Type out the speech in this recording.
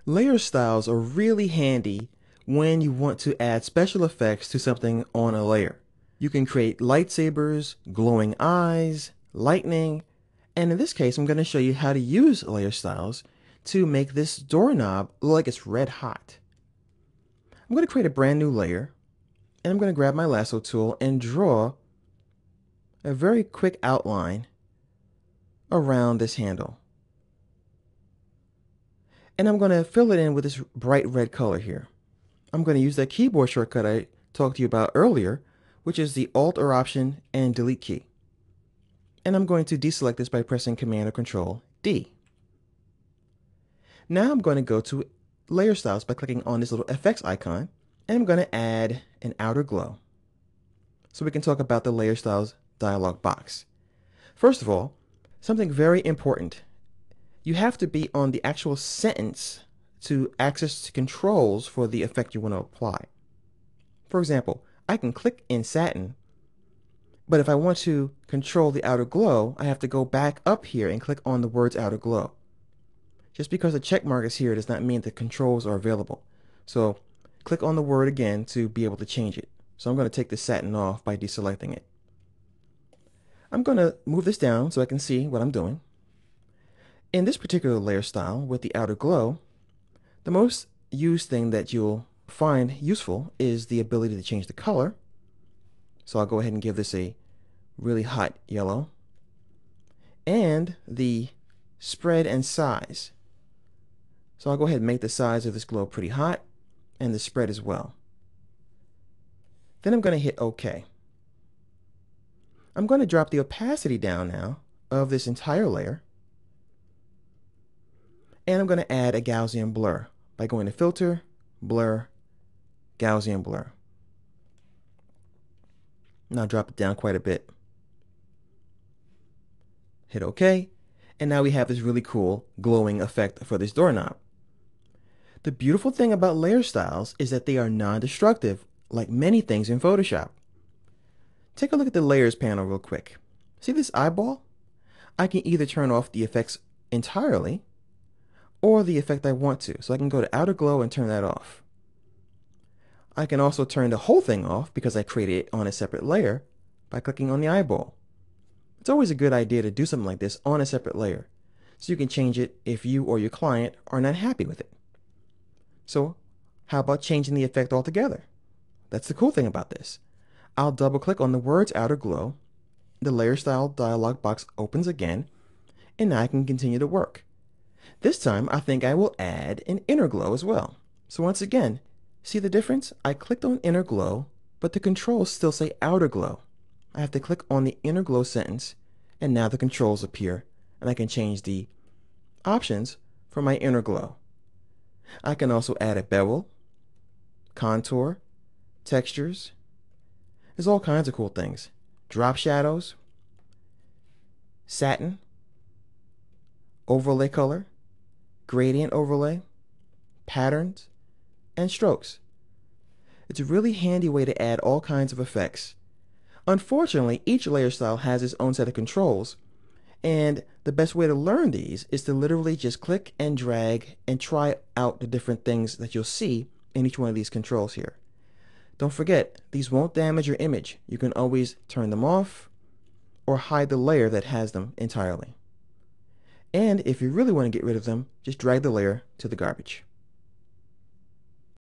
Layer styles are really handy when you want to add special effects to something on a layer. You can create lightsabers, glowing eyes, lightning, and in this case I'm going to show you how to use layer styles to make this doorknob look like it's red hot. I'm going to create a brand new layer, and I'm going to grab my lasso tool and draw a very quick outline around this handle. And I'm going to fill it in with this bright red color here. I'm going to use that keyboard shortcut I talked to you about earlier, which is the Alt or Option and Delete key. And I'm going to deselect this by pressing Command or Control D. Now I'm going to go to Layer Styles by clicking on this little FX icon, and I'm going to add an outer glow. So we can talk about the Layer Styles dialog box. First of all, something very important. You have to be on the actual sentence to access the controls for the effect you want to apply. For example, I can click in satin, but if I want to control the outer glow, I have to go back up here and click on the words outer glow. Just because the check mark is here does not mean the controls are available. So click on the word again to be able to change it. So I'm going to take the satin off by deselecting it. I'm going to move this down so I can see what I'm doing. In this particular layer style with the outer glow, the most used thing that you'll find useful is the ability to change the color. So I'll go ahead and give this a really hot yellow. And the spread and size. So I'll go ahead and make the size of this glow pretty hot and the spread as well. Then I'm going to hit OK. I'm going to drop the opacity down now of this entire layer. And I'm going to add a Gaussian blur by going to Filter, Blur, Gaussian blur. Now drop it down quite a bit. Hit OK. And now we have this really cool glowing effect for this doorknob. The beautiful thing about layer styles is that they are non-destructive, like many things in Photoshop. Take a look at the layers panel real quick. See this eyeball? I can either turn off the effects entirely or the effect I want to. So I can go to outer glow and turn that off. I can also turn the whole thing off because I created it on a separate layer by clicking on the eyeball. It's always a good idea to do something like this on a separate layer so you can change it if you or your client are not happy with it. So how about changing the effect altogether? That's the cool thing about this. I'll double click on the words outer glow, the layer style dialog box opens again, and now I can continue to work. This time I think I will add an inner glow as well. So once again, see the difference? I clicked on inner glow, but the controls still say outer glow. I have to click on the inner glow sentence, and now the controls appear, and I can change the options for my inner glow. I can also add a bevel, contour, textures. There's all kinds of cool things. Drop shadows, satin, overlay color, gradient overlay, patterns, and strokes. It's a really handy way to add all kinds of effects. Unfortunately, each layer style has its own set of controls, and the best way to learn these is to literally just click and drag and try out the different things that you'll see in each one of these controls here. Don't forget, these won't damage your image. You can always turn them off or hide the layer that has them entirely. And if you really want to get rid of them, just drag the layer to the garbage.